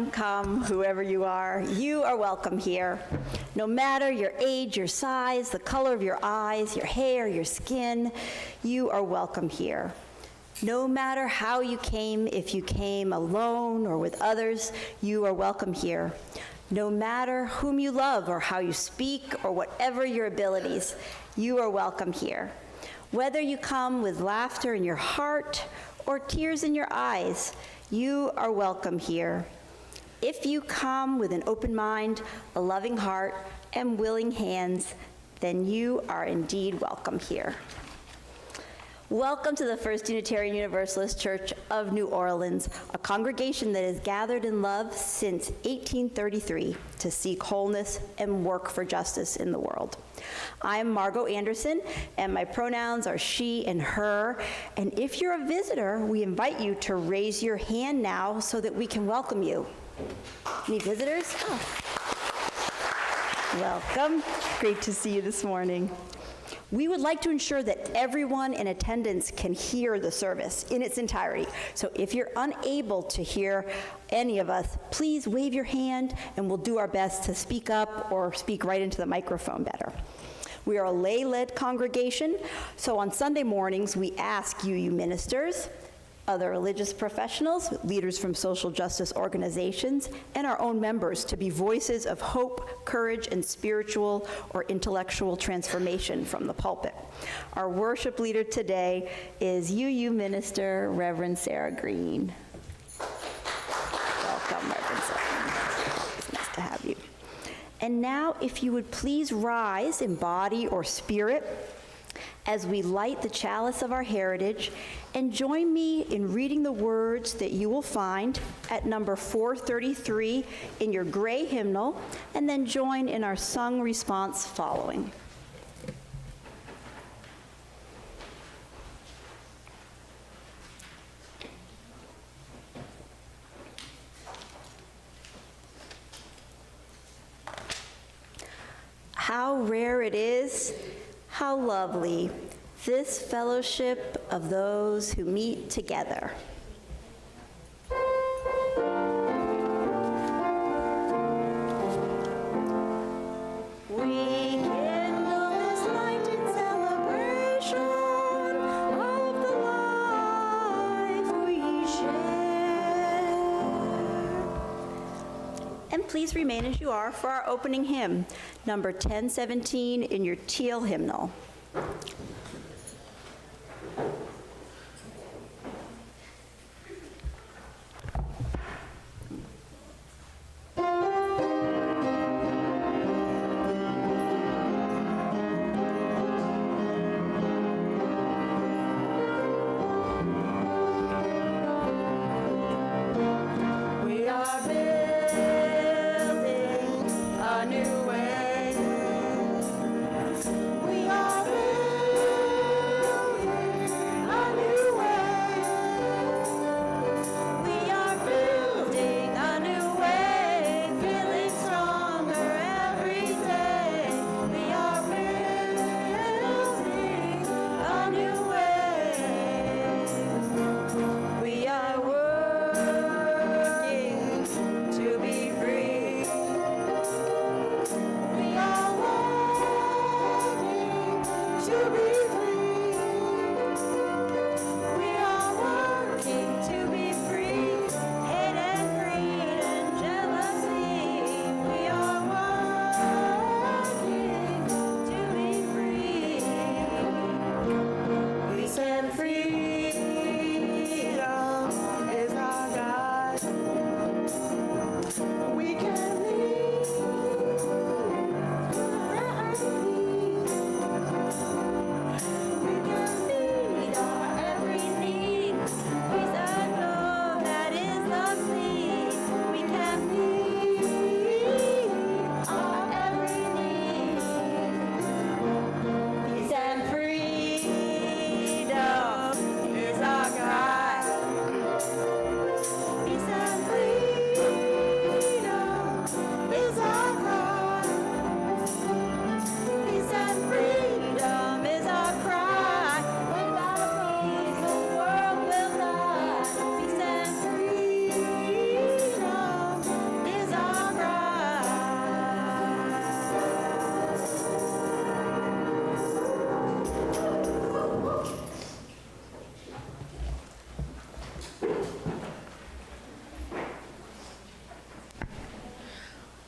come, whoever you are welcome here. No matter your age, your size, the color of your eyes, your hair, your skin, you are welcome here. No matter how you came, if you came alone or with others, you are welcome here. No matter whom you love or how you speak or whatever your abilities, you are welcome here. Whether you come with laughter in your heart or tears in your eyes, you are welcome here. If you come with an open mind, a loving heart, and willing hands, then you are indeed welcome here. Welcome to the First Unitarian Universalist Church of New Orleans, a congregation that has gathered in love since 1833 to seek wholeness and work for justice in the world. I am Margot Anderson, and my pronouns are she and her. And if you're a visitor, we invite you to raise your hand now so that we can welcome you. Any visitors? Oh. Welcome. Great to see you this morning. We would like to ensure that everyone in attendance can hear the service in its entirety. So if you're unable to hear any of us, please wave your hand and we'll do our best to speak up or speak right into the microphone better. We are a lay-led congregation, so on Sunday mornings we ask you ministers, other religious professionals, leaders from social justice organizations, and our own members to be voices of hope, courage, and spiritual or intellectual transformation from the pulpit. Our worship leader today is UU Minister, Reverend Sara Green. Welcome, Reverend Sara. It's nice to have you. And now, if you would please rise in body or spirit as we light the chalice of our heritage, and join me in reading the words that you will find at number 433 in your gray hymnal, and then join in our sung response following. How rare it is, how lovely, this fellowship of those who meet together. We kindle this light in celebration of the life we share. And please remain as you are for our opening hymn, number 1017 in your teal hymnal.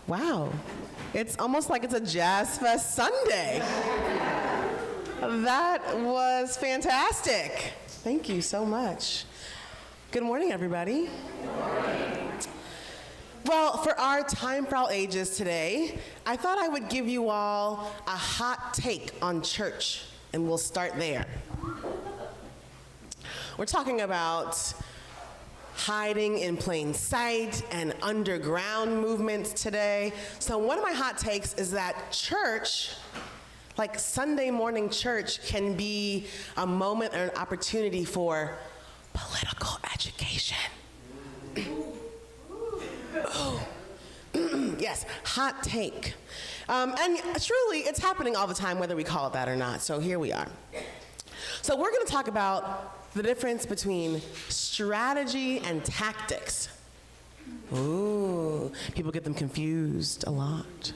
Wow. It's almost like it's a Jazz Fest Sunday. That was fantastic. Thank you so much. Good morning, everybody. Good morning. Well, for our Time for All Ages today, I thought I would give you all a hot take on church, and we'll start there. We're talking about hiding in plain sight and underground movements today. So one of my hot takes is that church, like Sunday morning church, can be a moment or an opportunity for political education. Yes, hot take. And truly, it's happening all the time, whether we call it that or not. So here we are. So we're going to talk about the difference between strategy and tactics. Ooh, people get them confused a lot.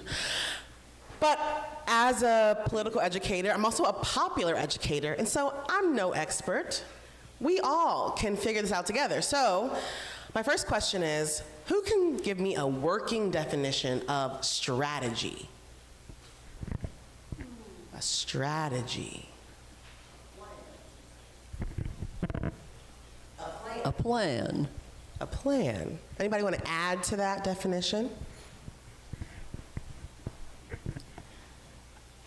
But as a political educator, I'm also a popular educator, and so I'm no expert. We all can figure this out together. So my first question is, who can give me a working definition of strategy? A strategy. A plan. A plan. Anybody want to add to that definition?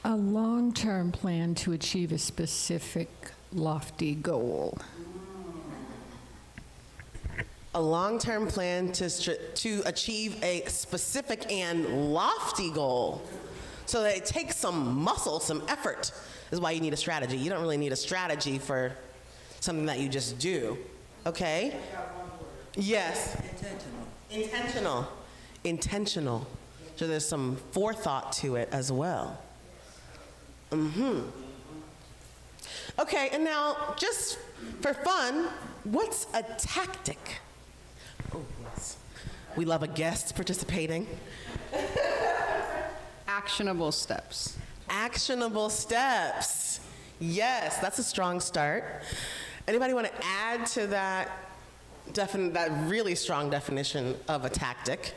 A long-term plan to achieve a specific lofty goal. A long-term plan to achieve a specific and lofty goal. So that it takes some muscle, some effort, is why you need a strategy. You don't really need a strategy for something that you just do. Okay? Yes. Intentional. Intentional. So there's some forethought to it as well. Okay, and now, just for fun, what's a tactic? Oh, yes. We love a guest participating. Actionable steps. Actionable steps. Yes, that's a strong start. Anybody want to add to that really strong definition of a tactic?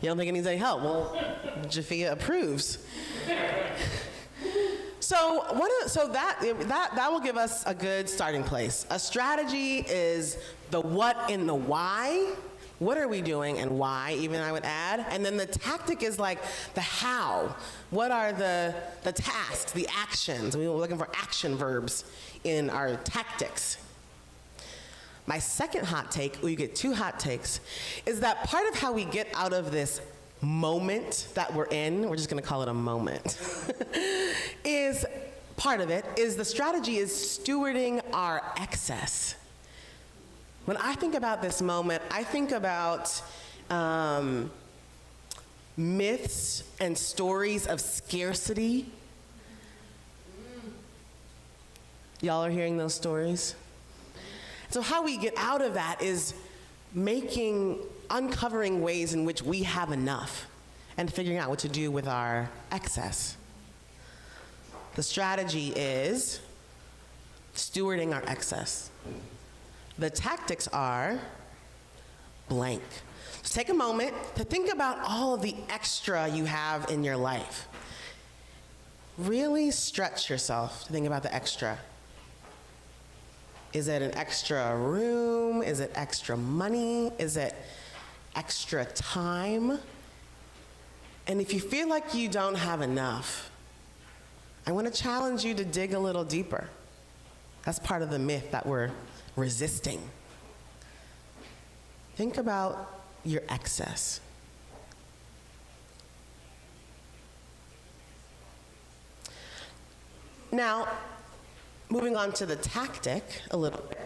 You don't think it needs any help? Well, Jafia approves. So that will give us a good starting place. A strategy is the what and the why. What are we doing and why, even I would add. And then the tactic is like the how. What are the tasks, the actions? We were looking for action verbs in our tactics. My second hot take, you get two hot takes, is that part of how we get out of this moment that we're in, we're just gonna call it a moment, is part of it is the strategy is stewarding our excess. When I think about this moment, I think about myths and stories of scarcity. Y'all are hearing those stories? So how we get out of that is uncovering ways in which we have enough and figuring out what to do with our excess. The strategy is stewarding our excess. The tactics are blank. So take a moment to think about all of the extra you have in your life. Really stretch yourself to think about the extra. Is it an extra room? Is it extra money? Is it extra time? And if you feel like you don't have enough, I want to challenge you to dig a little deeper. That's part of the myth that we're resisting. Think about your excess. Now, moving on to the tactic a little bit,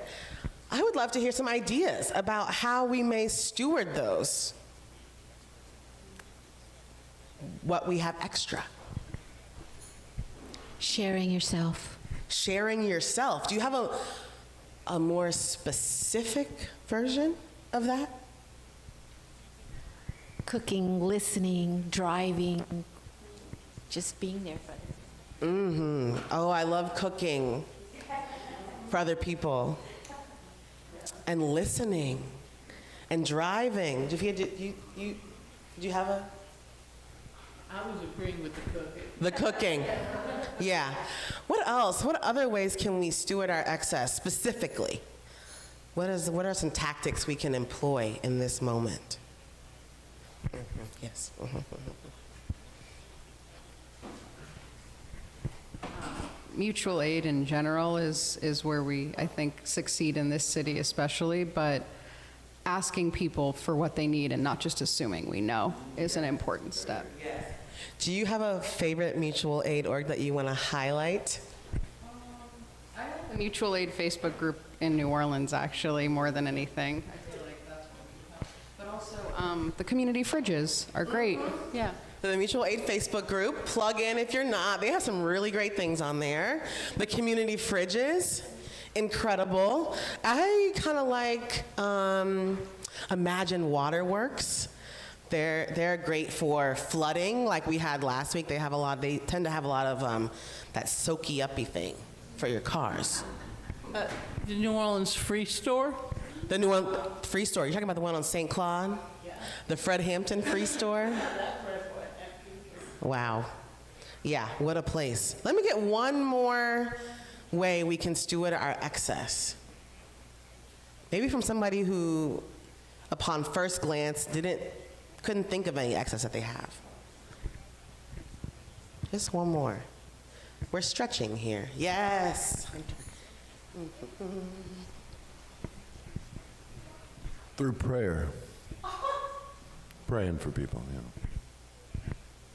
I would love to hear some ideas about how we may steward those, what we have extra. Sharing yourself. Sharing yourself. Do you have a more specific version of that? Cooking, listening, driving, just being there for others. Oh, I love cooking for other people and listening. And driving. Jafia, did you have a? I was agreeing with the cooking. The cooking. Yeah. What else? What other ways can we steward our excess specifically? What are some tactics we can employ in this moment? Yes. Mutual aid in general is where we, I think, succeed in this city especially, but asking people for what they need and not just assuming we know is an important step. Do you have a favorite mutual aid org that you want to highlight? I like the mutual aid Facebook group in New Orleans, actually, more than anything. I feel like that's what we have. But also, the community fridges are great. Yeah. The mutual aid Facebook group, plug in if you're not. They have some really great things on there. The community fridges, incredible. I kind of like Imagine Waterworks. They're great for flooding, like we had last week. They tend to have a lot of that soaky uppy thing for your cars. The New Orleans Free Store? The new one, Free Store. You're talking about the one on St. Claude? Yeah. The Fred Hampton Free Store? Wow. Yeah, what a place. Let me get one more way we can steward our excess. Maybe from somebody who, upon first glance, couldn't think of any excess that they have. Just one more. We're stretching here. Yes. Through prayer. Praying for people,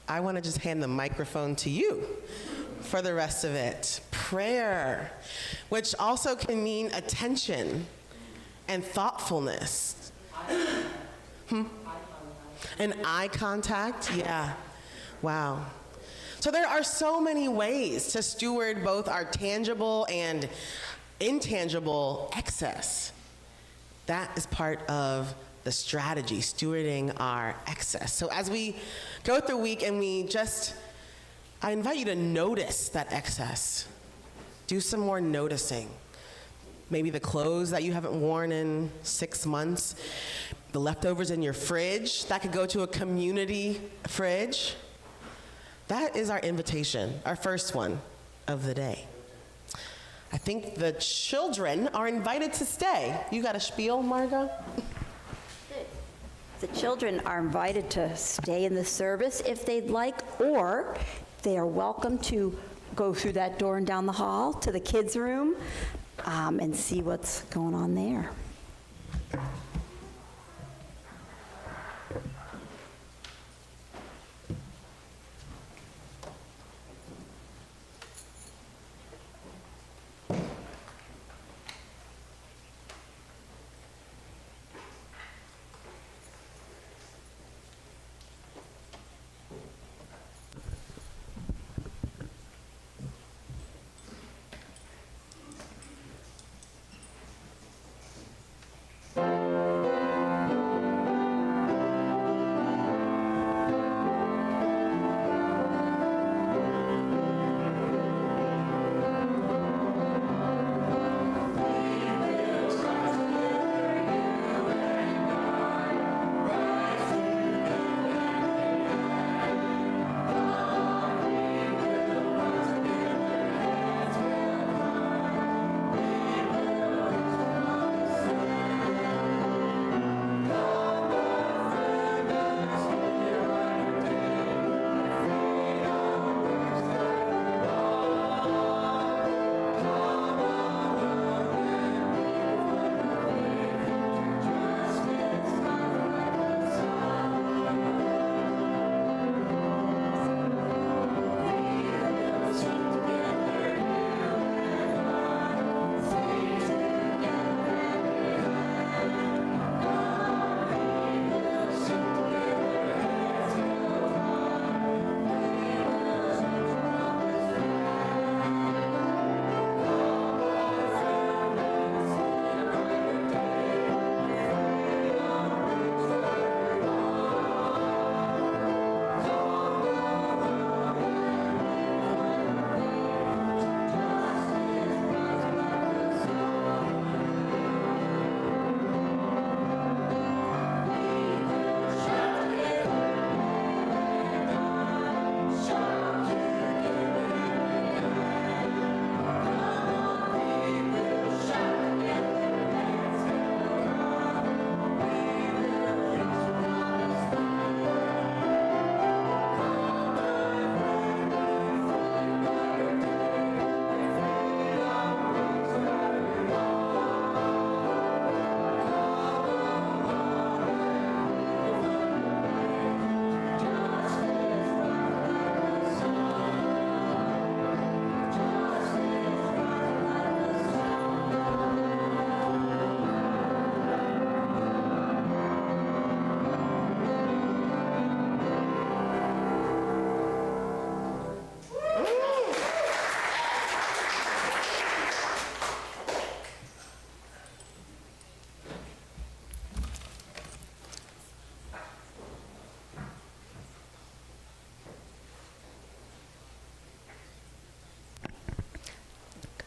I want to just hand the microphone to you for the rest of it. Prayer, which also can mean attention and thoughtfulness. And eye contact, yeah. Wow. So there are so many ways to steward both our tangible and intangible excess. That is part of the strategy, stewarding our excess. So as we go through the week and I invite you to notice that excess. Do some more noticing. Maybe the clothes that you haven't worn in 6 months, the leftovers in your fridge, that could go to a community fridge. That is our invitation, our first one of the day. I think the children are invited to stay. You got a spiel, Margot? The children are invited to stay in the service if they'd like, or they are welcome to go through that door and down the hall to the kids' room and see what's going on there.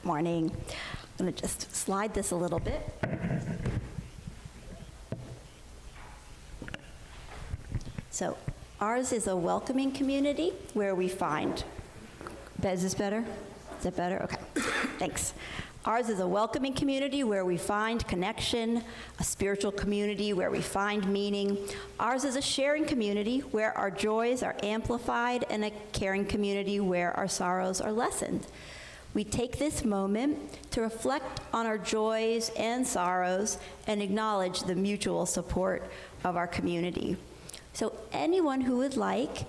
Good morning. I'm going to just slide this a little bit. So ours is a welcoming community where we find, is this better? Is that better? Okay, thanks. Ours is a welcoming community where we find connection, a spiritual community where we find meaning. Ours is a sharing community where our joys are amplified, and a caring community where our sorrows are lessened. We take this moment to reflect on our joys and sorrows and acknowledge the mutual support of our community. So anyone who would like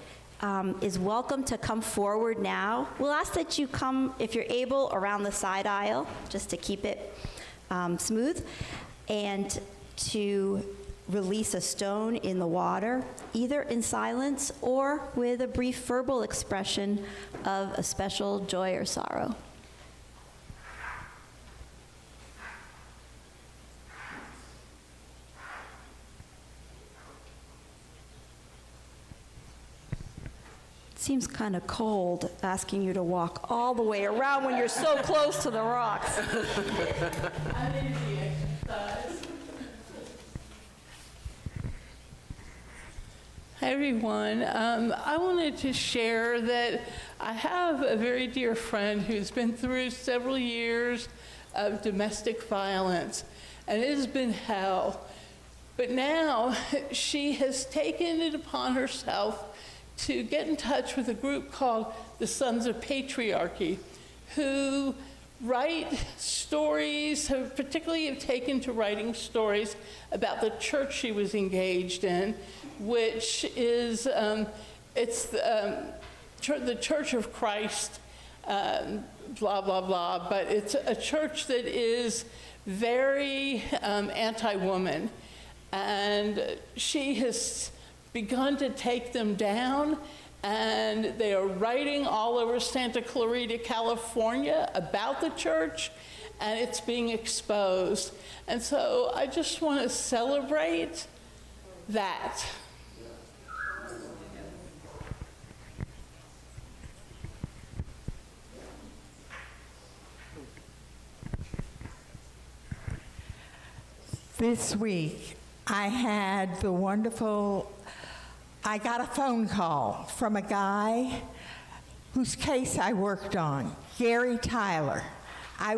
is welcome to come forward now. We'll ask that you come, if you're able, around the side aisle, just to keep it smooth, and to release a stone in the water, either in silence or with a brief verbal expression of a special joy or sorrow. Seems kind of cold asking you to walk all the way around when you're so close to the rocks. I need the exercise. Hi, everyone. I wanted to share that I have a very dear friend who's been through several years of domestic violence, and it has been hell. But now she has taken it upon herself to get in touch with a group called the Sons of Patriarchy, who write stories, particularly have taken to writing stories about the church she was engaged in, which is, it's the Church of Christ, blah, blah, blah, but it's a church that is very anti-woman. And she has begun to take them down, and they are writing all over Santa Clarita, California about the church, and it's being exposed. And so I just want to celebrate that. This week, I got a phone call from a guy whose case I worked on, Gary Tyler. I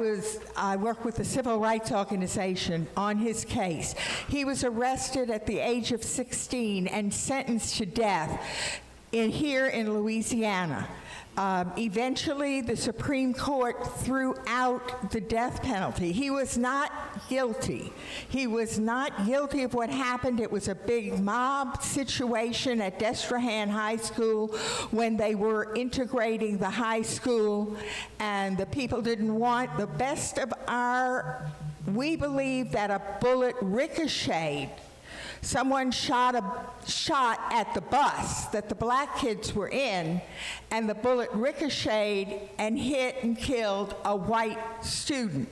worked with the Civil Rights Organization on his case. He was arrested at the age of 16 and sentenced to death here in Louisiana. Eventually, the Supreme Court threw out the death penalty. He was not guilty. He was not guilty of what happened. It was a big mob situation at Destrehan High School when they were integrating the high school, and the people didn't want the best of we believe that a bullet ricocheted. Someone shot at the bus that the black kids were in, and the bullet ricocheted and hit and killed a white student.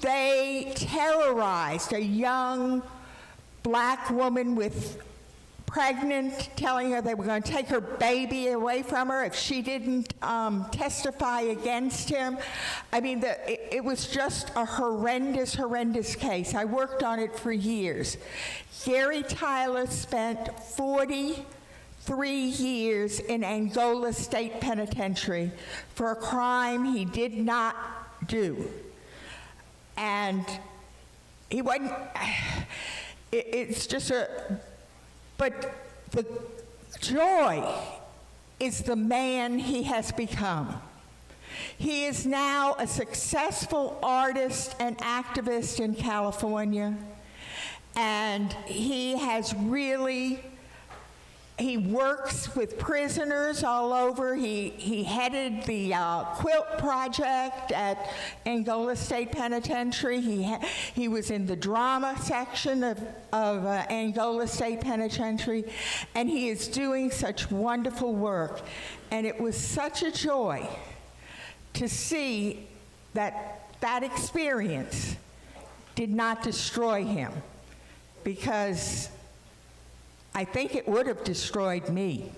They terrorized a young black woman pregnant, telling her they were going to take her baby away from her if she didn't testify against him. I mean, it was just a horrendous, horrendous case. I worked on it for years. Gary Tyler spent 43 years in Angola State Penitentiary for a crime he did not do. And he wasn't, it's just but the joy is the man he has become. He is now a successful artist and activist in California, and he works with prisoners all over. He headed the quilt project at Angola State Penitentiary. He was in the drama section of Angola State Penitentiary, and he is doing such wonderful work. And it was such a joy to see that experience did not destroy him, because I think it would have destroyed me.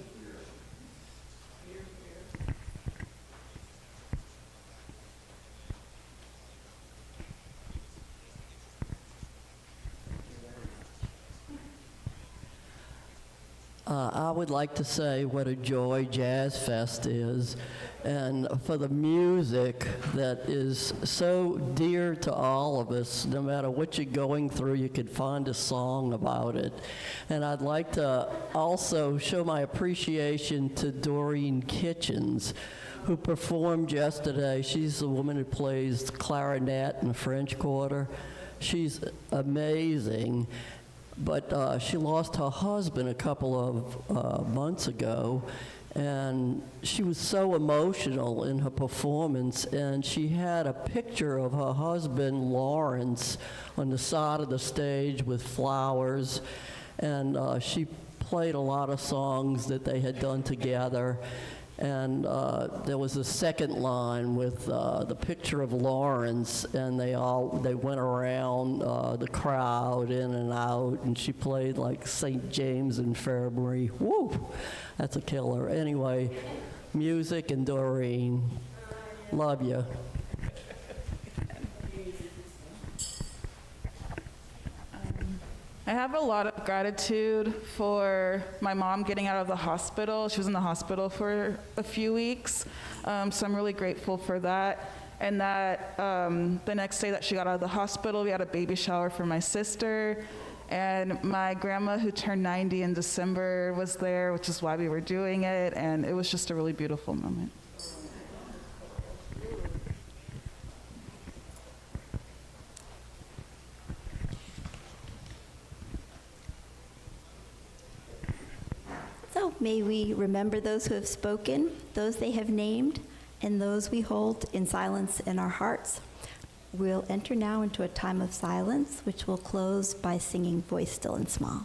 I would like to say what a joy Jazz Fest is, and for the music that is so dear to all of us. No matter what you're going through, you could find a song about it. And I'd like to also show my appreciation to Doreen Kitchens, who performed yesterday. She's the woman who plays clarinet in the French Quarter. She's amazing. But she lost her husband a couple of months ago, and she was so emotional in her performance, and she had a picture of her husband, Lawrence, on the side of the stage with flowers, and she played a lot of songs that they had done together. And there was a second line with the picture of Lawrence, and they went around the crowd in and out, and she played like St. James Infirmary. Woo! That's a killer. Anyway, music and Doreen. Love you. I have a lot of gratitude for my mom getting out of the hospital. She was in the hospital for a few weeks, so I'm really grateful for that. And that the next day that she got out of the hospital, we had a baby shower for my sister. And my grandma, who turned 90 in December, was there, which is why we were doing it. And it was just a really beautiful moment. So may we remember those who have spoken, those they have named, and those we hold in silence in our hearts. We'll enter now into a time of silence, which will close by singing Voice Still and Small.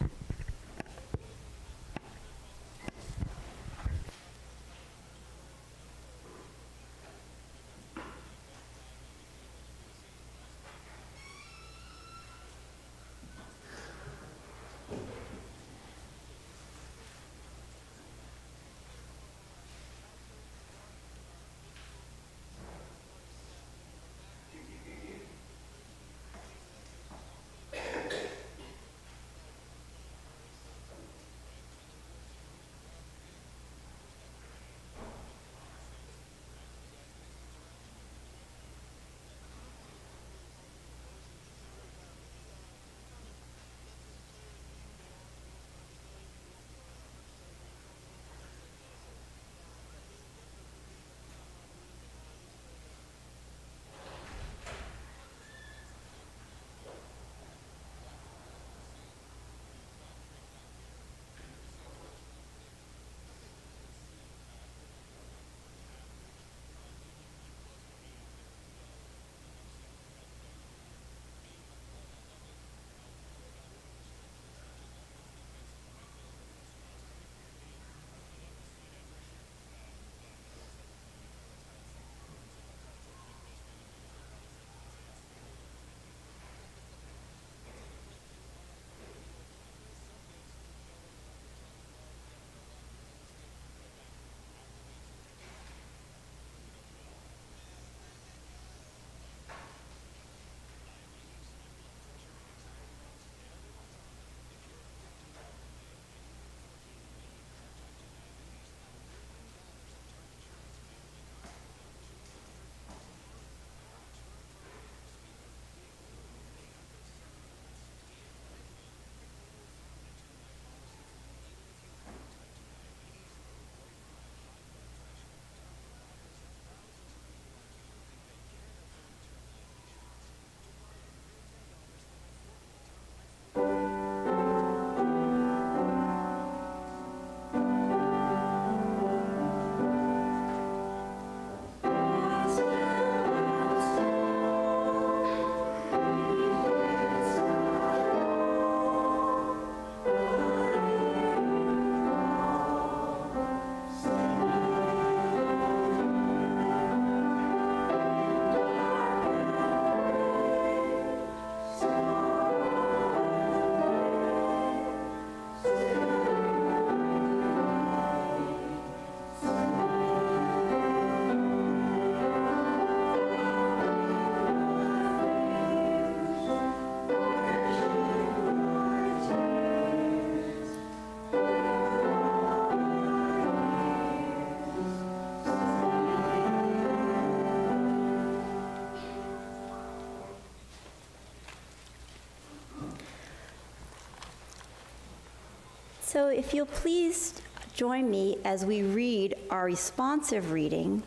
So if you'll please join me as we read our responsive reading,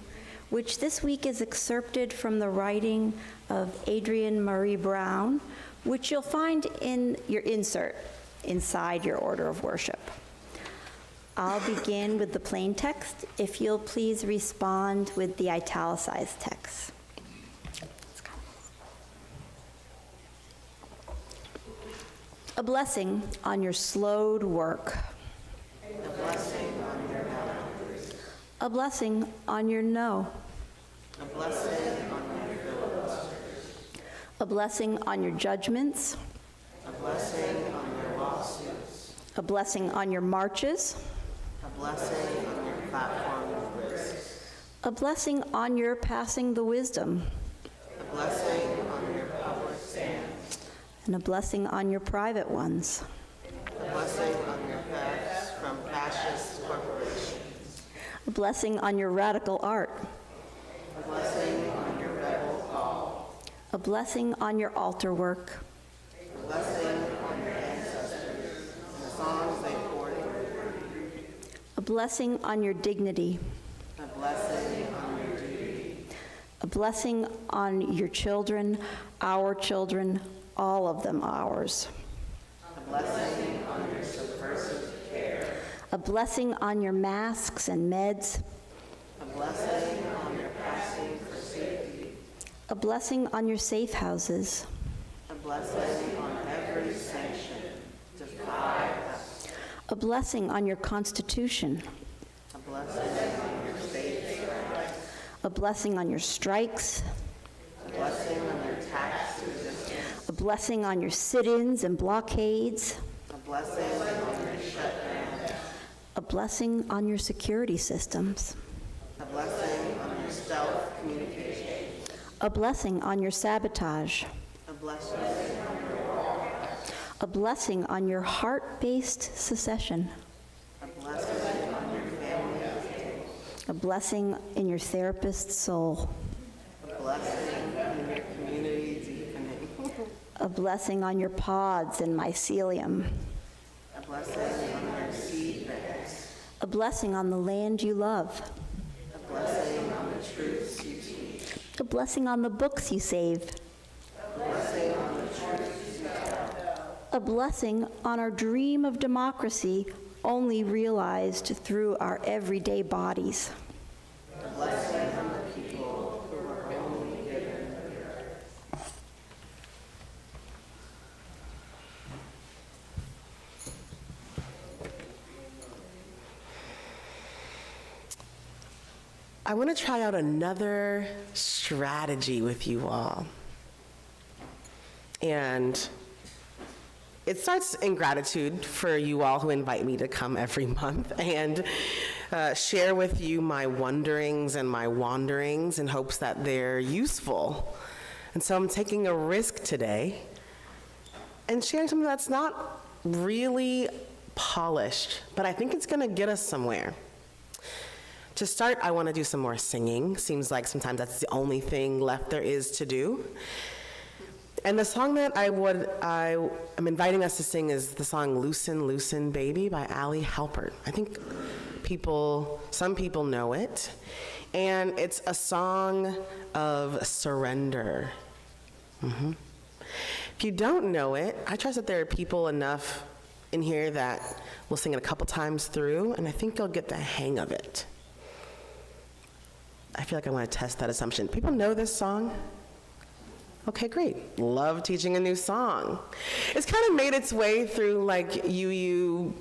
which this week is excerpted from the writing of Adrienne Marie Brown, which you'll find in your insert inside your order of worship. I'll begin with the plain text. If you'll please respond with the italicized text. A blessing on your slowed work. A blessing on your no. A blessing on your no. A blessing on your filters. A blessing on your judgments. A blessing on your lawsuits. A blessing on your marches. A blessing on your platform of risks. A blessing on your passing the wisdom. A blessing on your public stands. And a blessing on your private ones. A blessing on your paths from fascist corporations. A blessing on your radical art. A blessing on your rebel call. A blessing on your altar work. A blessing on your ancestors and the songs they poured in. A blessing on your dignity. A blessing on your duty. A blessing on your children, our children, all of them ours. A blessing on your subversive care. A blessing on your masks and meds. A blessing on your passing for safety. A blessing on your safe houses. A blessing on every sanction defied us. A blessing on your Constitution. A blessing on your state's rights. A blessing on your strikes. A blessing on your tax resistance. A blessing on your sit-ins and blockades. A blessing on your shutdowns. A blessing on your security systems. A blessing on your stealth communications. A blessing on your sabotage. A blessing on your wall. A blessing on your heart-based secession. A blessing on your family. A blessing in your therapist's soul. A blessing in your community deepening. A blessing on your pods and mycelium. A blessing on your seed banks. A blessing on the land you love. A blessing on the truths you teach. A blessing on the books you save. A blessing on the truths you tell. A blessing on our dream of democracy only realized through our everyday bodies. A blessing on the people who were only given the earth. I want to try out another strategy with you all. And it starts in gratitude for you all who invite me to come every month and share with you my wonderings and my wanderings in hopes that they're useful. And so I'm taking a risk today and sharing something that's not really polished, but I think it's going to get us somewhere. To start, I want to do some more singing. Seems like sometimes that's the only thing left there is to do. And the song that I'm inviting us to sing is the song Loosen, Loosen Baby by Allie Halpert. I think some people know it. And it's a song of surrender. If you don't know it, I trust that there are people enough in here that will sing it a couple times through, and I think you'll get the hang of it. I feel like I want to test that assumption. People know this song? Okay, great. Love teaching a new song. It's kind of made its way through like UU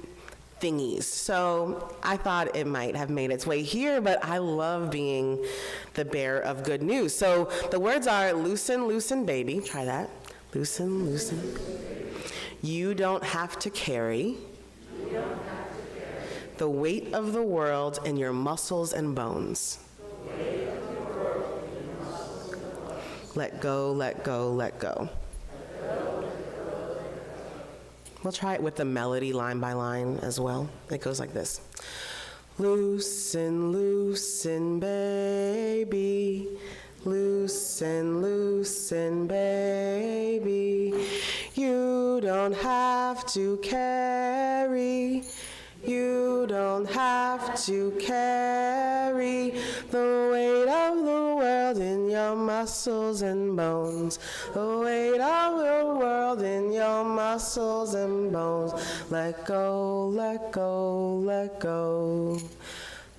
thingies. So I thought it might have made its way here, but I love being the bearer of good news. So the words are loosen, loosen, baby. Try that. Loosen, loosen. You don't have to carry the weight of the world in your muscles and bones. Let go, let go, let go. We'll try it with the melody line by line as well. It goes like this. Loosen, loosen, baby. Loosen, loosen, baby. You don't have to carry don't have to carry the weight of the world in your muscles and bones. The weight of the world in your muscles and bones. Let go, let go, let go.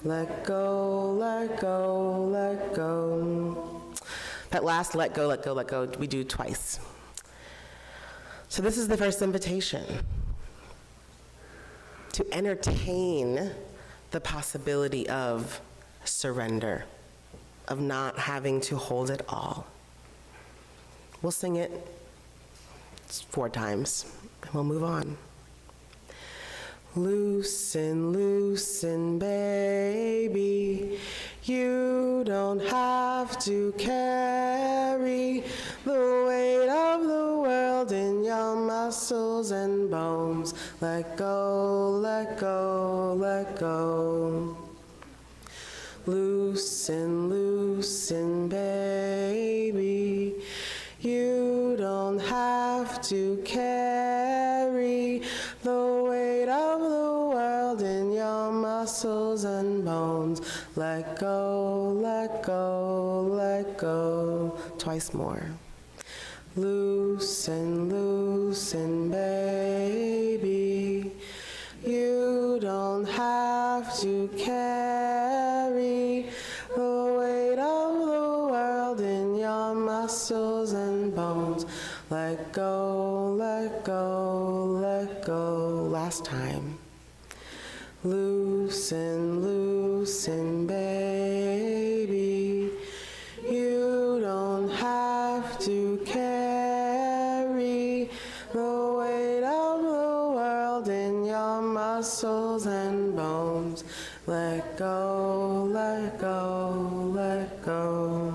Let go, let go, let go. That last let go, let go, let go, we do twice. So this is the first invitation, to entertain the possibility of surrender, of not having to hold it all. We'll sing it 4 times, and we'll move on. Loosen, loosen, baby, you don't have to carry the weight of the world in your muscles and bones. Let go, let go, let go. Loosen, loosen, baby, you don't have to carry the weight of the world in your muscles and bones. Let go, let go, let go. Twice more. Loosen, loosen, baby, you don't have to carry the weight of the world in your muscles and bones. Let go, let go, let go. Last time. Loosen, loosen, baby, you don't have to carry the weight of the world in your muscles and bones. Let go, let go, let go.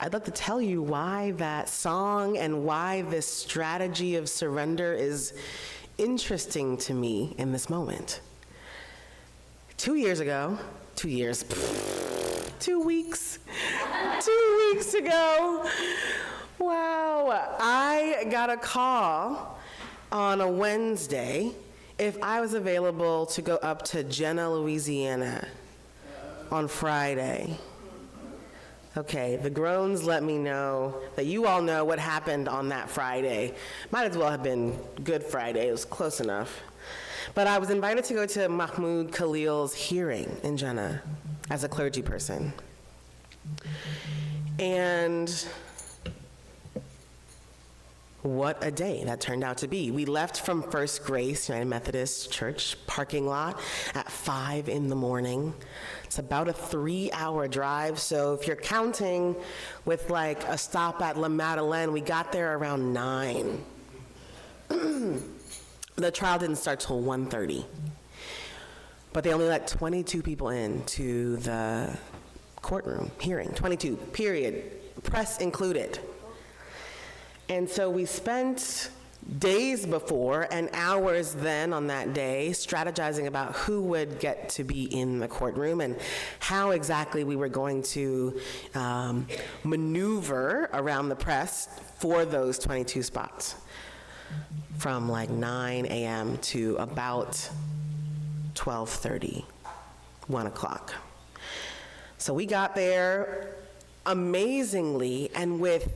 I'd love to tell you why that song and why this strategy of surrender is interesting to me in this moment. 2 years ago, 2 years, 2 weeks, 2 weeks ago, wow, I got a call on a Wednesday if I was available to go up to Jena, Louisiana on Friday. Okay, the groans let me know that you all know what happened on that Friday. Might as well have been Good Friday, it was close enough. But I was invited to go to Mahmoud Khalil's hearing in Jena as a clergy person. And what a day that turned out to be. We left from First Grace United Methodist Church parking lot at 5 in the morning. It's about a 3-hour drive, so if you're counting with like a stop at La Madeleine, we got there around 9. The trial didn't start till 1:30, but they only let 22 people in to the courtroom hearing, 22, period, press included. And so we spent days before and hours then on that day strategizing about who would get to be in the courtroom and how exactly we were going to maneuver around the press for those 22 spots from like 9 a.m. to about 12:30, 1 o'clock. So we got there amazingly, and with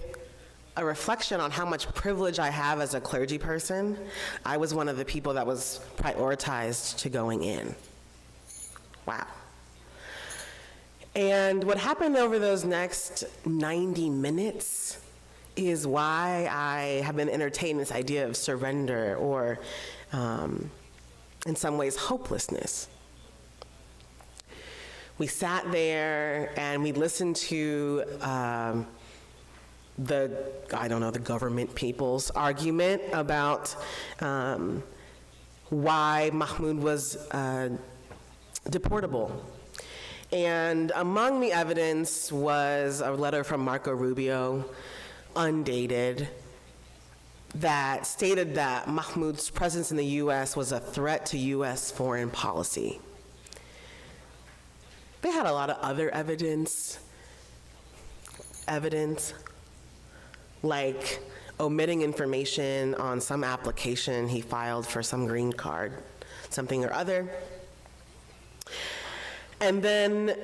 a reflection on how much privilege I have as a clergy person, I was one of the people that was prioritized to going in. Wow. And what happened over those next 90 minutes is why I have been entertaining this idea of surrender or, in some ways, hopelessness. We sat there and we listened to the government people's argument about why Mahmoud was deportable. And among the evidence was a letter from Marco Rubio, undated, that stated that Mahmoud's presence in the U.S. was a threat to U.S. foreign policy. They had a lot of other evidence, like omitting information on some application he filed for some green card, something or other. And then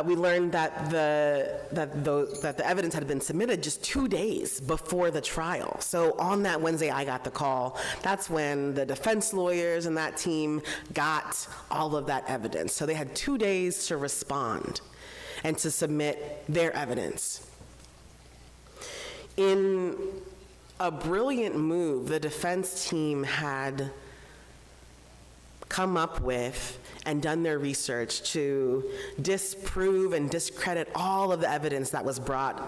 we learned that the evidence had been submitted just 2 days before the trial. So on that Wednesday, I got the call. That's when the defense lawyers and that team got all of that evidence. So they had 2 days to respond and to submit their evidence. In a brilliant move, the defense team had come up with and done their research to disprove and discredit all of the evidence that was brought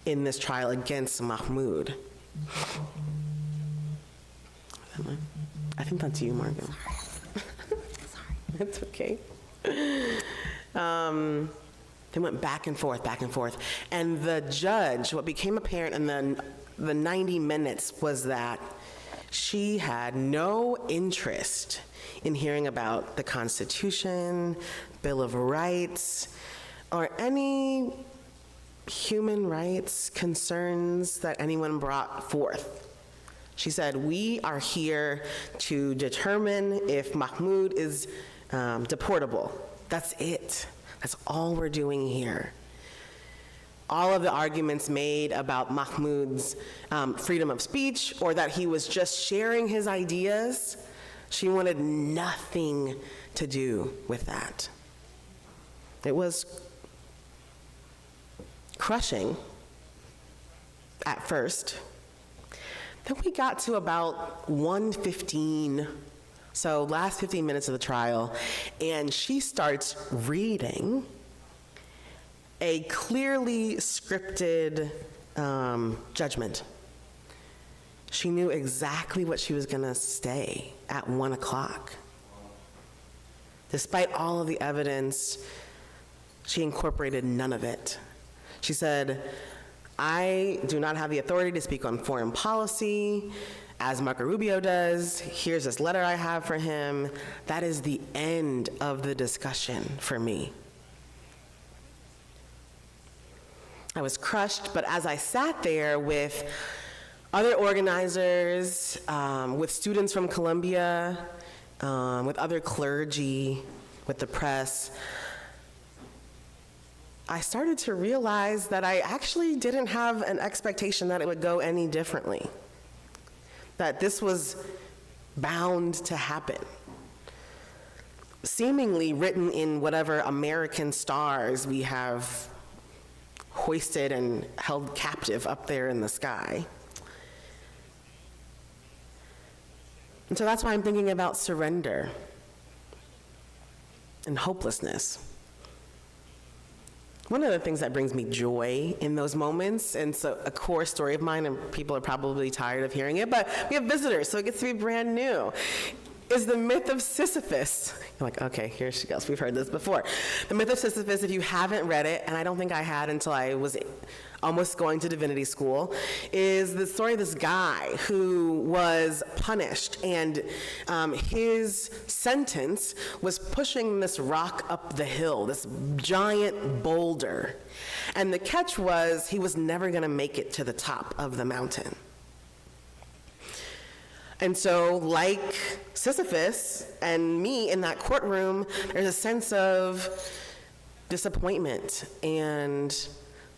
in this trial against Mahmoud. I think that's you, Morgan. Sorry. It's okay. They went back and forth. And the judge, what became apparent in the 90 minutes was that she had no interest in hearing about the Constitution, Bill of Rights, or any human rights concerns that anyone brought forth. She said, we are here to determine if Mahmoud is deportable. That's it. That's all we're doing here. All of the arguments made about Mahmoud's freedom of speech or that he was just sharing his ideas, she wanted nothing to do with that. It was crushing at first. Then we got to about 1:15, so last 15 minutes of the trial, and she starts reading a clearly scripted judgment. She knew exactly what she was gonna say at 1 o'clock. Despite all of the evidence, she incorporated none of it. She said, I do not have the authority to speak on foreign policy, as Marco Rubio does. Here's this letter I have for him. That is the end of the discussion for me. I was crushed, but as I sat there with other organizers, with students from Columbia, with other clergy, with the press, I started to realize that I actually didn't have an expectation that it would go any differently, that this was bound to happen. Seemingly written in whatever American stars we have hoisted and held captive up there in the sky. And so that's why I'm thinking about surrender and hopelessness. One of the things that brings me joy in those moments, and so a core story of mine, and people are probably tired of hearing it, but we have visitors, so it gets to be brand new, is the myth of Sisyphus. You're like, okay, here she goes. We've heard this before. The myth of Sisyphus, if you haven't read it, and I don't think I had until I was almost going to divinity school, is the story of this guy who was punished, and his sentence was pushing this rock up the hill, this giant boulder. And the catch was he was never going to make it to the top of the mountain. And so, like Sisyphus and me in that courtroom, there's a sense of disappointment and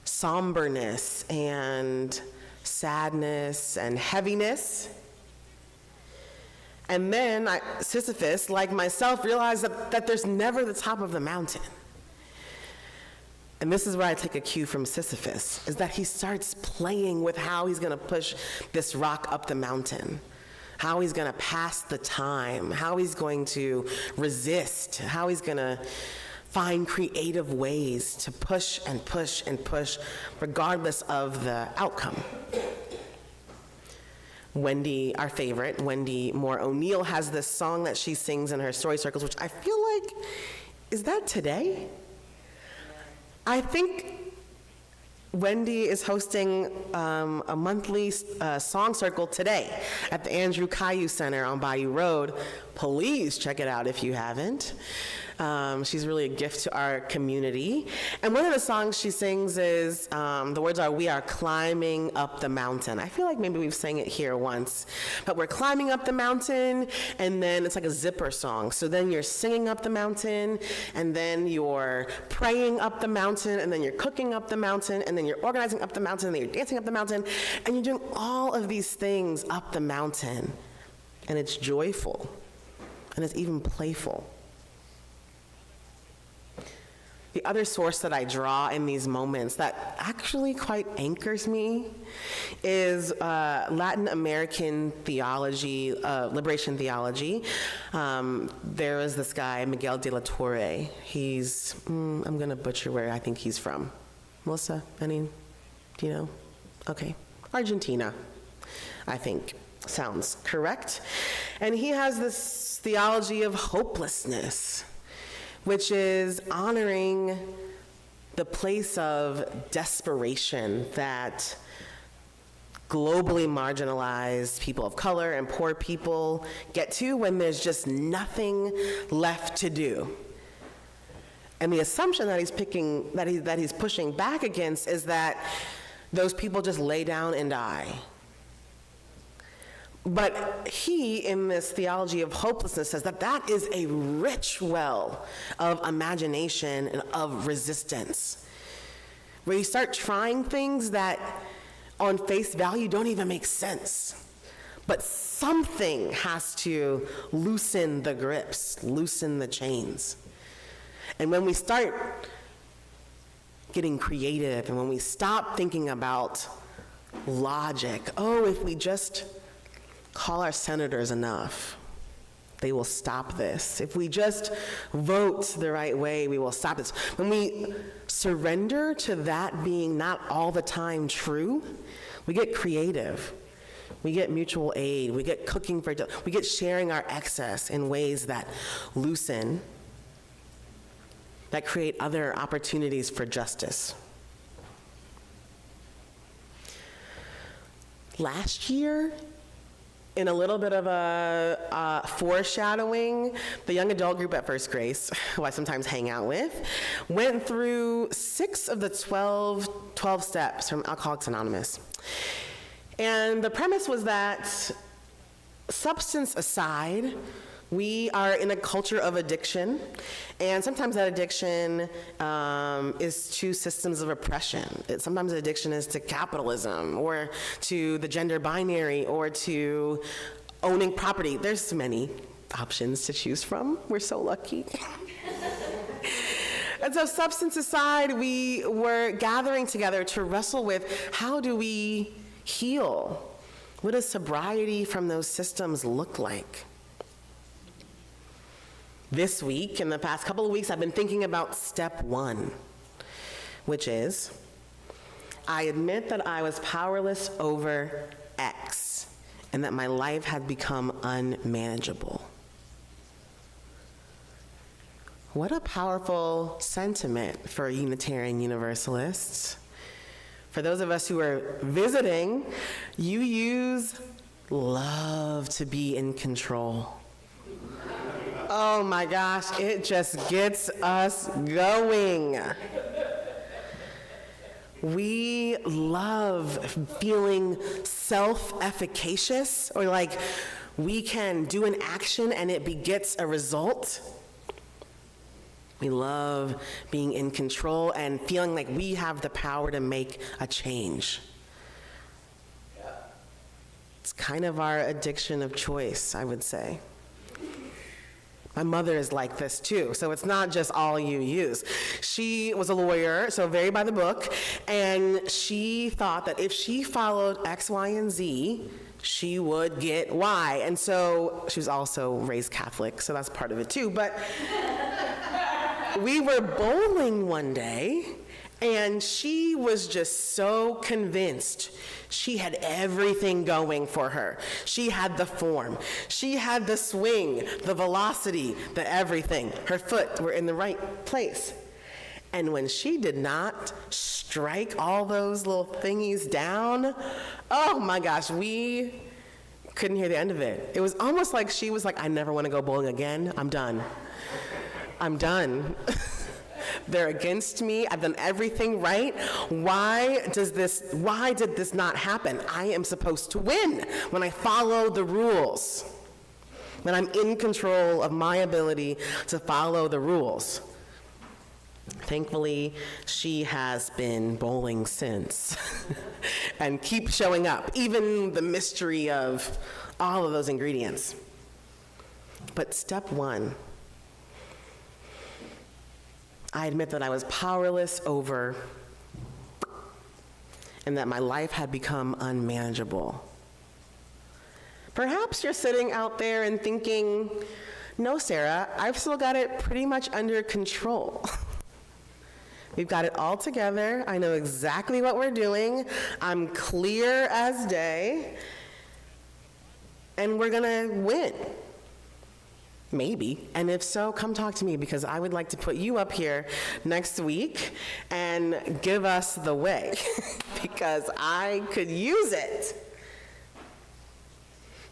somberness and sadness and heaviness. And then Sisyphus, like myself, realized that there's never the top of the mountain. And this is where I take a cue from Sisyphus, is that he starts playing with how he's gonna push this rock up the mountain, how he's gonna pass the time, how he's going to resist, how he's gonna find creative ways to push and push and push, regardless of the outcome. Wendy, our favorite, Wendy Moore O'Neill, has this song that she sings in her story circles, which I feel like, is that today? I think Wendy is hosting a monthly song circle today at the Andrew Caillou Center on Bayou Road. Please check it out if you haven't. She's really a gift to our community. And one of the songs she sings is, the words are, "We are climbing up the mountain." I feel like maybe we've sang it here once, but we're climbing up the mountain, and then it's like a zipper song. So then you're singing up the mountain, and then you're praying up the mountain, and then you're cooking up the mountain, and then you're organizing up the mountain, and then you're dancing up the mountain, and you're doing all of these things up the mountain. And it's joyful, and it's even playful. The other source that I draw in these moments that actually quite anchors me is Latin American theology, liberation theology. There was this guy, Miguel de la Torre. He's, I'm gonna butcher where I think he's from. Melissa, do you know? Okay, Argentina, I think. Sounds correct. And he has this theology of hopelessness, which is honoring the place of desperation that globally marginalized people of color and poor people get to when there's just nothing left to do. And the assumption that he's pushing back against is that those people just lay down and die. But he, in this theology of hopelessness, says that that is a rich well of imagination and of resistance, where you start trying things that on face value don't even make sense. But something has to loosen the grips, loosen the chains. And when we start getting creative, and when we stop thinking about logic, if we just call our senators enough, they will stop this. If we just vote the right way, we will stop this. When we surrender to that being not all the time true, we get creative. We get mutual aid. We get cooking for, we get sharing our excess in ways that loosen, that create other opportunities for justice. Last year, in a little bit of a foreshadowing, the young adult group at First Grace, who I sometimes hang out with, went through 6 of the 12 steps from Alcoholics Anonymous. And the premise was that, substance aside, we are in a culture of addiction, and sometimes that addiction is to systems of oppression. Sometimes addiction is to capitalism, or to the gender binary, or to owning property. There's many options to choose from. We're so lucky. And so, substance aside, we were gathering together to wrestle with, how do we heal? What does sobriety from those systems look like? This week, in the past couple of weeks, I've been thinking about step 1, which is, I admit that I was powerless over X, and that my life had become unmanageable. What a powerful sentiment for Unitarian Universalists. For those of us who are visiting, you use love to be in control. Oh my gosh, it just gets us going. We love feeling self-efficacious, or like we can do an action and it begets a result. We love being in control and feeling like we have the power to make a change. It's kind of our addiction of choice, I would say. My mother is like this too, so it's not just all you use. She was a lawyer, so very by the book, and she thought that if she followed X, Y, and Z, she would get Y. And so she was also raised Catholic, so that's part of it too. But we were bowling one day, and she was just so convinced she had everything going for her. She had the form. She had the swing, the velocity, the everything. Her foot were in the right place. And when she did not strike all those little thingies down, oh my gosh, we couldn't hear the end of it. It was almost like she was like, I never want to go bowling again. I'm done. I'm done. They're against me. I've done everything right. Why did this not happen? I am supposed to win when I follow the rules, when I'm in control of my ability to follow the rules. Thankfully, she has been bowling since and keeps showing up, even the mystery of all of those ingredients. But step one, I admit that I was powerless over and that my life had become unmanageable. Perhaps you're sitting out there and thinking, no, Sarah, I've still got it pretty much under control. We've got it all together. I know exactly what we're doing. I'm clear as day. And we're gonna win. Maybe. And if so, come talk to me, because I would like to put you up here next week and give us the way, because I could use it.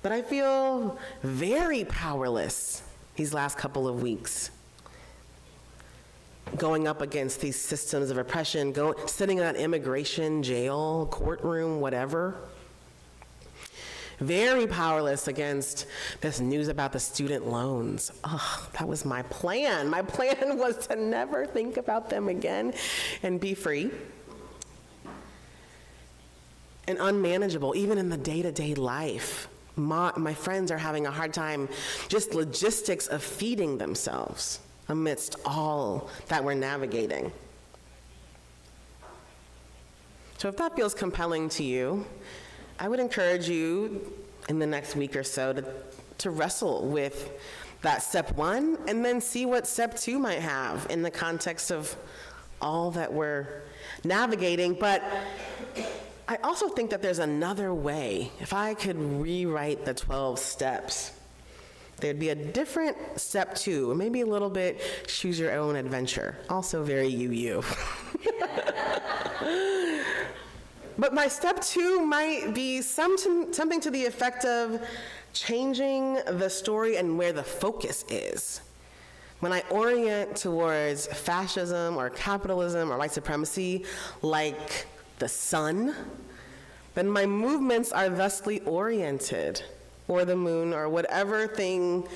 But I feel very powerless these last couple of weeks, going up against these systems of oppression, sitting in that immigration jail, courtroom, whatever. Very powerless against this news about the student loans. Oh, that was my plan. My plan was to never think about them again and be free. And unmanageable, even in the day-to-day life. My friends are having a hard time, just logistics of feeding themselves amidst all that we're navigating. So if that feels compelling to you, I would encourage you in the next week or so to wrestle with that step one, and then see what step two might have in the context of all that we're navigating. But I also think that there's another way. If I could rewrite the 12 steps, there'd be a different step two, or maybe a little bit choose your own adventure. Also very you. But my step two might be something to the effect of changing the story and where the focus is. When I orient towards fascism or capitalism or white supremacy like the sun, then my movements are thusly oriented, or the moon, or whatever thing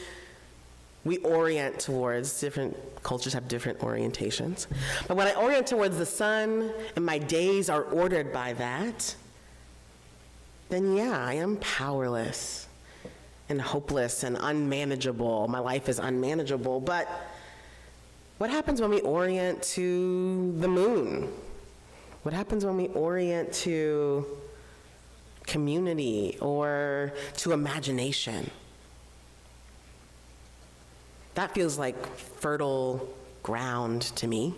we orient towards. Different cultures have different orientations. But when I orient towards the sun and my days are ordered by that, then yeah, I am powerless and hopeless and unmanageable. My life is unmanageable. But what happens when we orient to the moon? What happens when we orient to community or to imagination? That feels like fertile ground to me.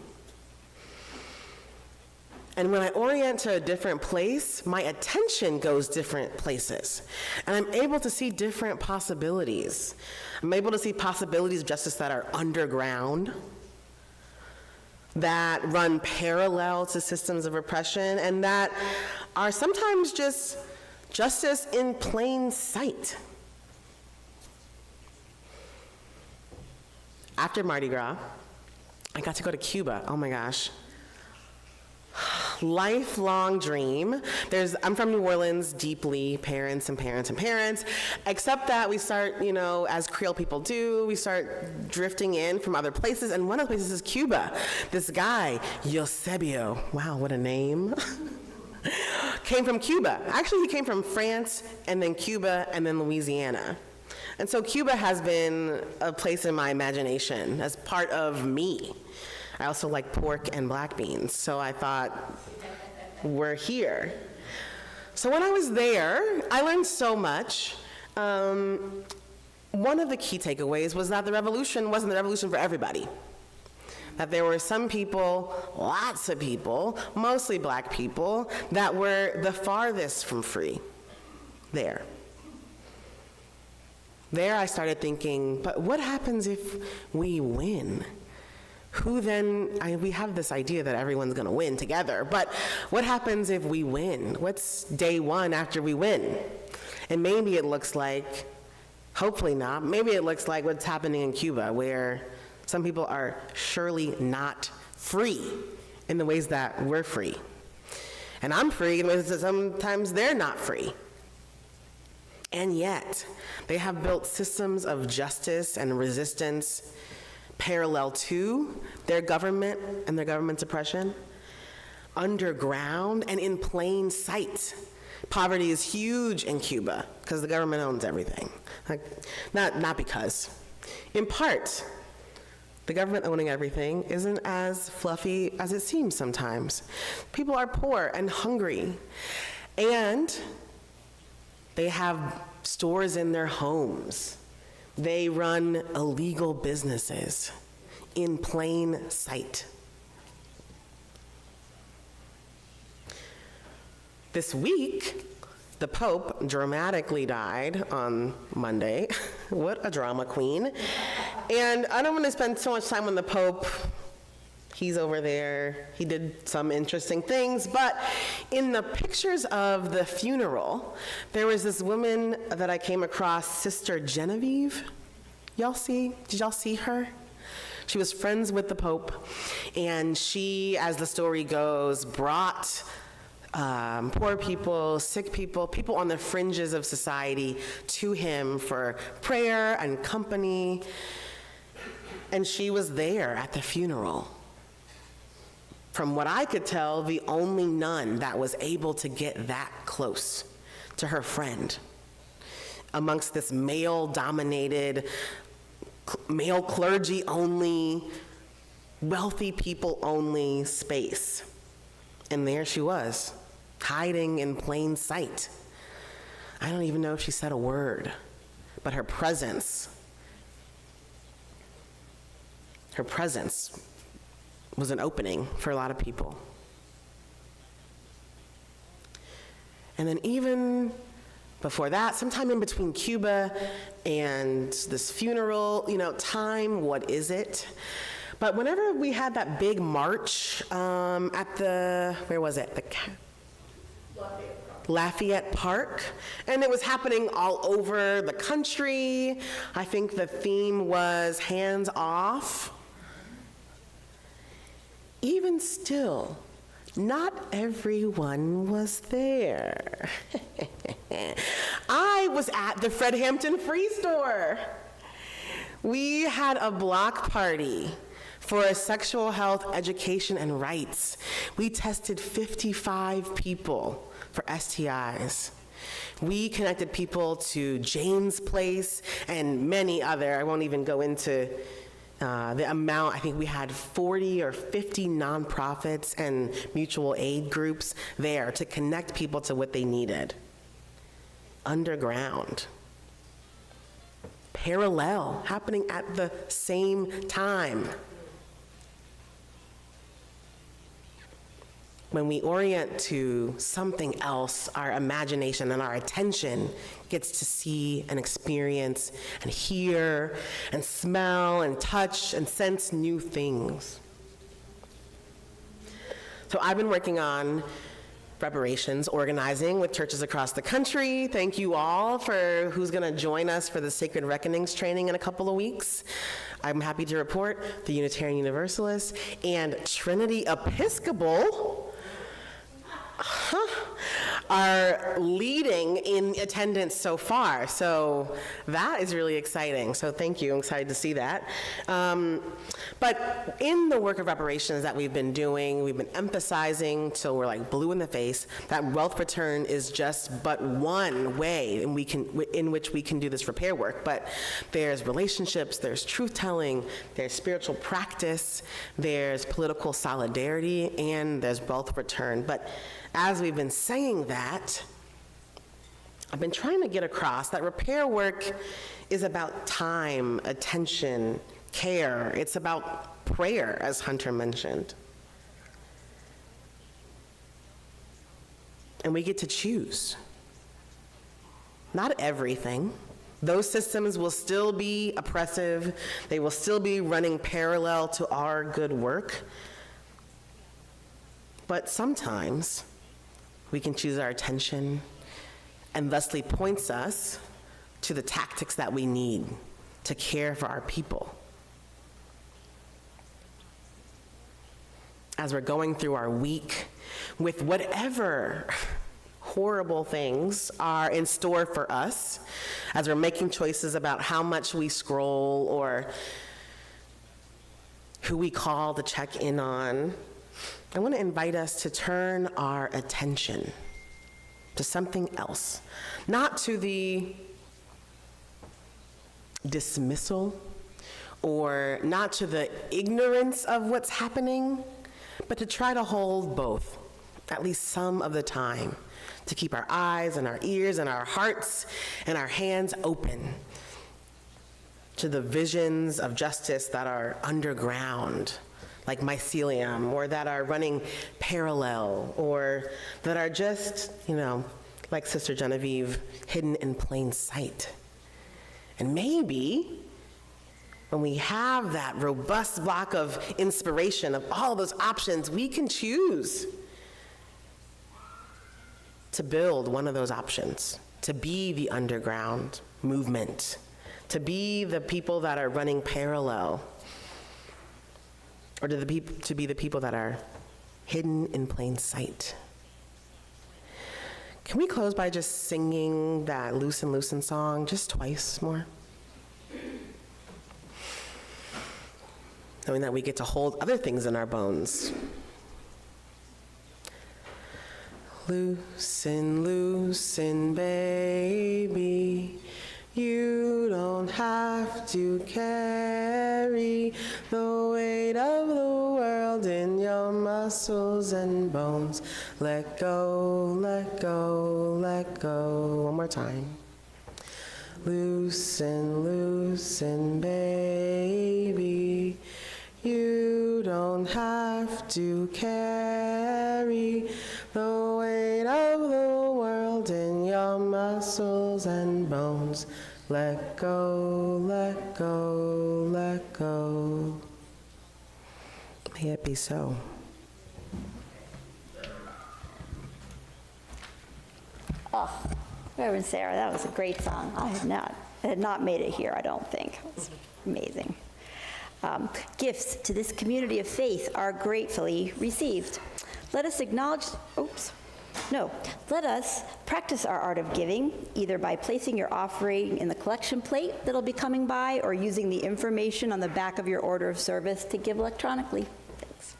And when I orient to a different place, my attention goes different places. And I'm able to see different possibilities. I'm able to see possibilities of justice that are underground, that run parallel to systems of oppression, and that are sometimes just justice in plain sight. After Mardi Gras, I got to go to Cuba. Oh my gosh. Lifelong dream. I'm from New Orleans, deeply, parents, except that we start, as Creole people do, we start drifting in from other places, and one of the places is Cuba. This guy, Eusebio, wow, what a name, came from Cuba. Actually, he came from France, and then Cuba, and then Louisiana. And so Cuba has been a place in my imagination as part of me. I also like pork and black beans, so I thought, we're here. So when I was there, I learned so much. One of the key takeaways was that the revolution wasn't the revolution for everybody. That there were some people, lots of people, mostly black people, that were the farthest from free there. There I started thinking, but what happens if we win? Who then, we have this idea that everyone's gonna win together, but what happens if we win? What's day one after we win? And maybe it looks like, hopefully not, maybe it looks like what's happening in Cuba, where Some people are surely not free in the ways that we're free. And I'm free in ways that sometimes they're not free. And yet, they have built systems of justice and resistance parallel to their government and their government's oppression, underground and in plain sight. Poverty is huge in Cuba because the government owns everything. Like, not because. In part, the government owning everything isn't as fluffy as it seems sometimes. People are poor and hungry, and they have stores in their homes. They run illegal businesses in plain sight. This week, the Pope dramatically died on Monday. What a drama queen. And I don't want to spend so much time on the Pope. He's over there. He did some interesting things. But in the pictures of the funeral, there was this woman that I came across, Sister Genevieve. Did y'all see her? She was friends with the Pope. And she, as the story goes, brought poor people, sick people, people on the fringes of society to him for prayer and company. And she was there at the funeral. From what I could tell, the only nun that was able to get that close to her friend amongst this male-dominated, male clergy only, wealthy people only space. And there she was, hiding in plain sight. I don't even know if she said a word, but her presence was an opening for a lot of people. And then even before that, sometime in between Cuba and this funeral, time, what is it? But whenever we had that big march at the, where was it? Lafayette Park, and it was happening all over the country. I think the theme was hands off. Even still, not everyone was there. I was at the Fred Hampton Free Store. We had a block party for sexual health education and rights. We tested 55 people for STIs. We connected people to Jane's Place and many other, I won't even go into the amount. I think we had 40 or 50 nonprofits and mutual aid groups there to connect people to what they needed. Underground. Parallel, happening at the same time. When we orient to something else, our imagination and our attention gets to see and experience and hear and smell and touch and sense new things. So I've been working on reparations, organizing with churches across the country. Thank you all for who's gonna join us for the Sacred Reckonings training in a couple of weeks. I'm happy to report the Unitarian Universalists and Trinity Episcopal are leading in attendance so far. So that is really exciting. So thank you, I'm excited to see that. But in the work of reparations that we've been doing, we've been emphasizing till we're like blue in the face that wealth return is just but one way in which we can do this repair work. But there's relationships, there's truth telling, there's spiritual practice, there's political solidarity, and there's wealth return. But as we've been saying that, I've been trying to get across that repair work is about time, attention, care. It's about prayer, as Hunter mentioned. And we get to choose. Not everything. Those systems will still be oppressive. They will still be running parallel to our good work. But sometimes we can choose our attention, and thusly points us to the tactics that we need to care for our people. as we're going through our week with whatever horrible things are in store for us, as we're making choices about how much we scroll or who we call to check in on, I want to invite us to turn our attention to something else, not to the dismissal or not to the ignorance of what's happening, but to try to hold both, at least some of the time, to keep our eyes and our ears and our hearts and our hands open to the visions of justice that are underground, like mycelium, or that are running parallel, or that are just, like Sister Genevieve, hidden in plain sight. And maybe when we have that robust block of inspiration of all those options, we can choose to build one of those options, to be the underground movement, to be the people that are running parallel, or to be the people that are hidden in plain sight. Can we close by just singing that Loosen, Loosen song just twice more? Knowing that we get to hold other things in our bones. Loosen, loosen, baby. You don't have to carry the weight of the world in your muscles and bones. Let go, let go, let go. One more time. Loosen, loosen, baby. You don't have to carry the weight of the world in your muscles and bones. Let go, let go, let go. May it be so. Oh, Reverend Sarah, that was a great song. I had not made it here, I don't think. It was amazing. Gifts to this community of faith are gratefully received. Let us let us practice our art of giving, either by placing your offering in the collection plate that'll be coming by, or using the information on the back of your order of service to give electronically. Thanks.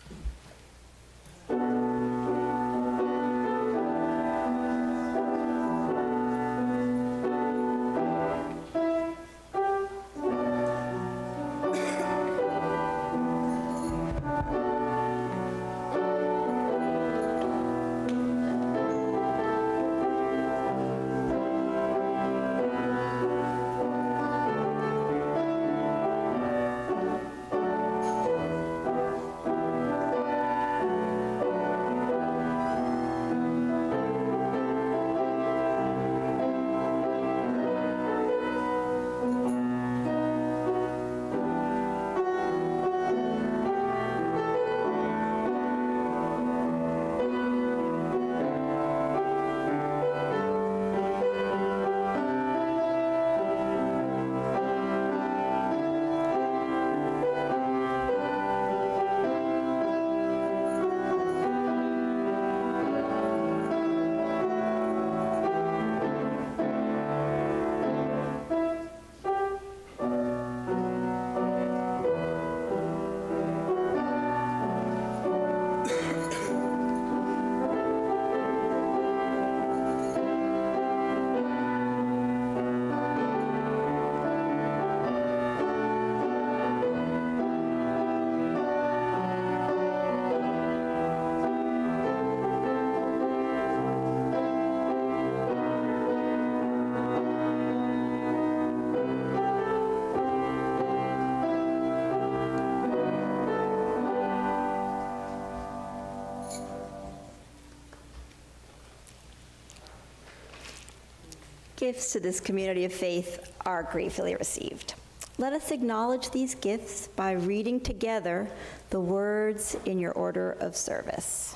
Gifts to this community of faith are gratefully received. Let us acknowledge these gifts by reading together the words in your order of service.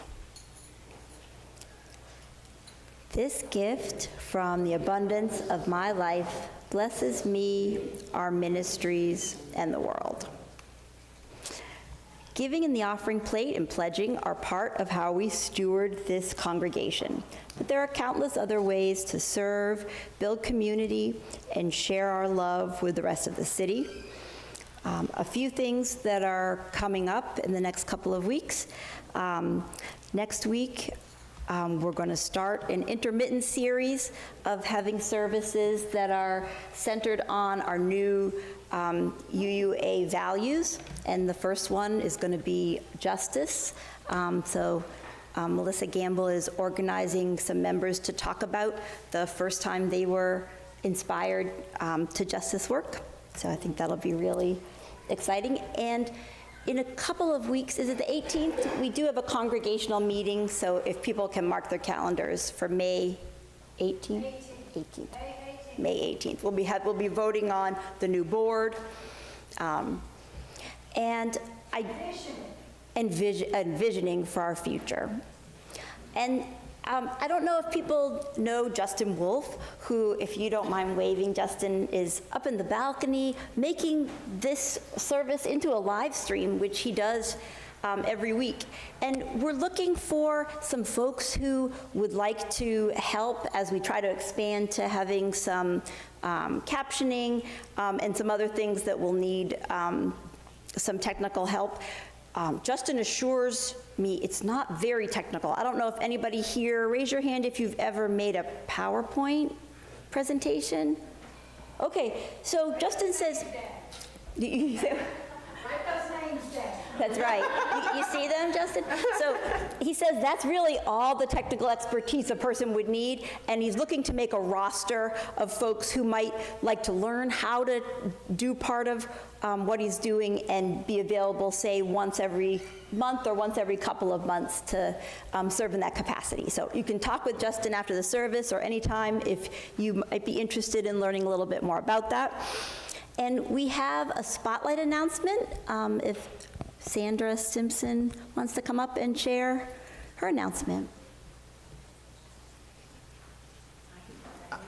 This gift from the abundance of my life blesses me, our ministries, and the world. Giving in the offering plate and pledging are part of how we steward this congregation. But there are countless other ways to serve, build community, and share our love with the rest of the city. A few things that are coming up in the next couple of weeks. Next week, we're going to start an intermittent series of having services that are centered on our new UUA values, and the first one is going to be justice. Melissa Gamble is organizing some members to talk about the first time they were inspired to justice work. So I think that'll be really exciting. And in a couple of weeks, is it the 18th? We do have a congregational meeting, so if people can mark their calendars for May 18th? 18th. May 18th. We'll be voting on the new board. Envisioning for our future. And I don't know if people know Justin Wolf, who, if you don't mind waving, Justin is up in the balcony making this service into a live stream, which he does every week. And we're looking for some folks who would like to help as we try to expand to having some captioning and some other things that will need some technical help. Justin assures me it's not very technical. I don't know if anybody here, raise your hand if you've ever made a PowerPoint presentation. Okay, so Justin says, that's right. You see them, Justin? So he says that's really all the technical expertise a person would need, and he's looking to make a roster of folks who might like to learn how to do part of what he's doing and be available, say, once every month or once every couple of months to serve in that capacity. So you can talk with Justin after the service or anytime if you might be interested in learning a little bit more about that. And we have a spotlight announcement. If Sandra Simpson wants to come up and share her announcement. Oh,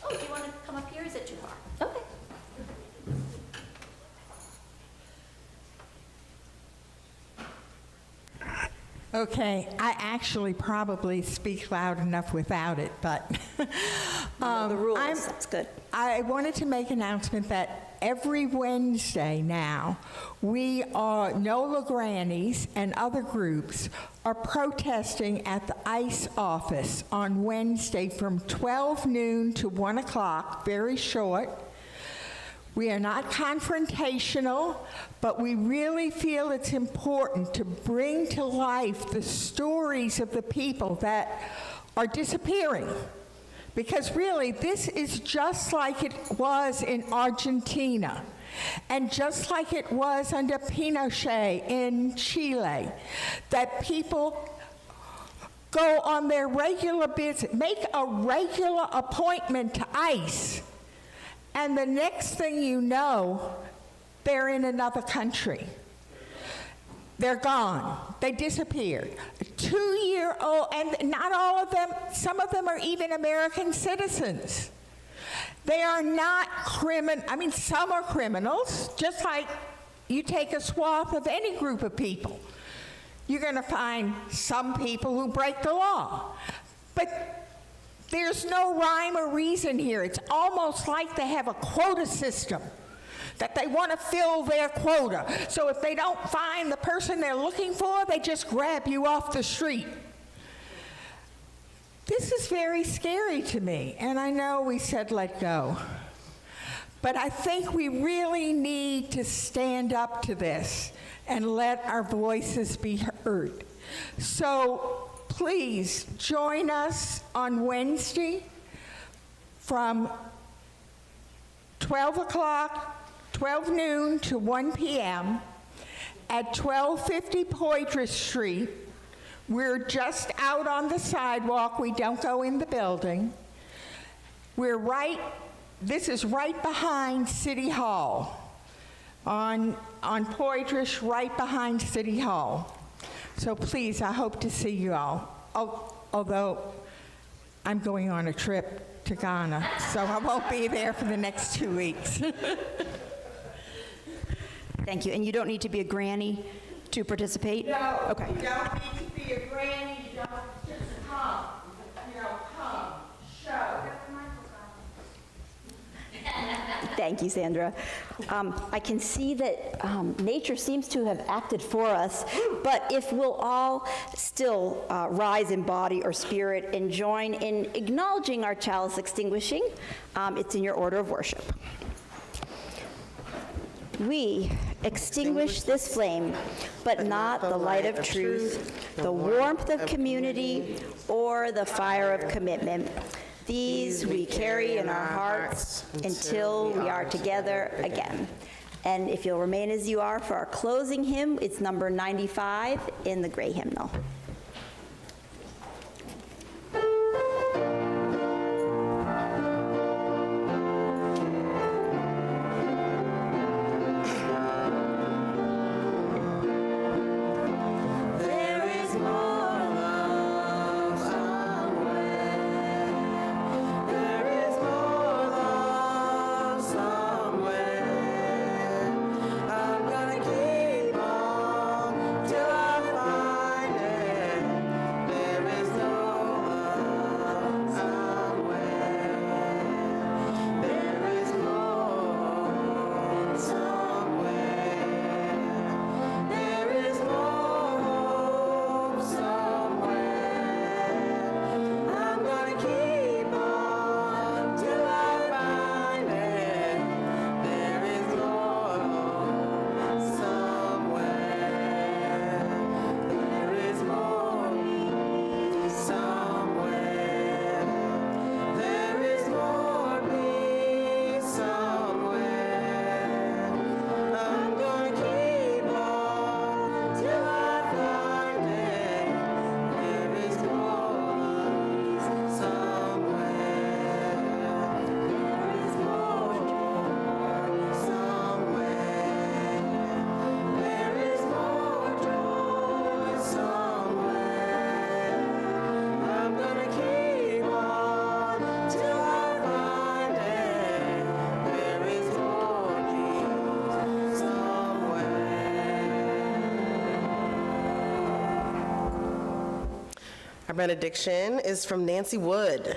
do you want to come up here? Is it too far? Okay. Okay, I actually probably speak loud enough without it, but The rules, that's good. I wanted to make an announcement that every Wednesday now, NOLA Grannies and other groups are protesting at the ICE office on Wednesday from 12 noon to 1 o'clock, very short. We are not confrontational, but we really feel it's important to bring to life the stories of the people that are disappearing. Because really, this is just like it was in Argentina, and just like it was under Pinochet in Chile, that people go on their regular visit, make a regular appointment to ICE, and the next thing you know, they're in another country. They're gone. They disappeared. A 2-year-old, and not all of them, some of them are even American citizens. They are not some are criminals, just like you take a swath of any group of people. You're going to find some people who break the law. But there's no rhyme or reason here. It's almost like they have a quota system, that they want to fill their quota. So if they don't find the person they're looking for, they just grab you off the street. This is very scary to me, and I know we said let go. But I think we really need to stand up to this and let our voices be heard. So please join us on Wednesday from 12 noon to 1 p.m. at 1250 Poitras Street. We're just out on the sidewalk. We don't go in the building. This is right behind City Hall, on Poitras, right behind City Hall. So please, I hope to see you all. Although I'm going on a trip to Ghana, so I won't be there for the next 2 weeks. Thank you. And you don't need to be a granny to participate? No. Okay. You don't need to be a granny, you don't just come, come, show. Thank you, Sandra. I can see that nature seems to have acted for us, but if we'll all still rise in body or spirit and join in acknowledging our chalice extinguishing, it's in your order of worship. We extinguish this flame, but not the light of truth, the warmth of community, or the fire of commitment. These we carry in our hearts until we are together again. And if you'll remain as you are for our closing hymn, it's number 95 in the gray hymnal. Our benediction is from Nancy Wood.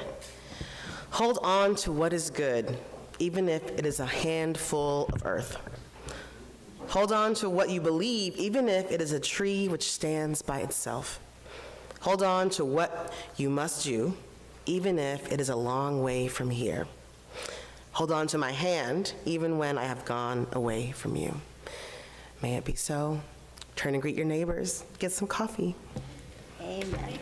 Hold on to what is good, even if it is a handful of earth. Hold on to what you believe, even if it is a tree which stands by itself. Hold on to what you must do, even if it is a long way from here. Hold on to my hand, even when I have gone away from you. May it be so. Turn and greet your neighbors. Get some coffee. Amen.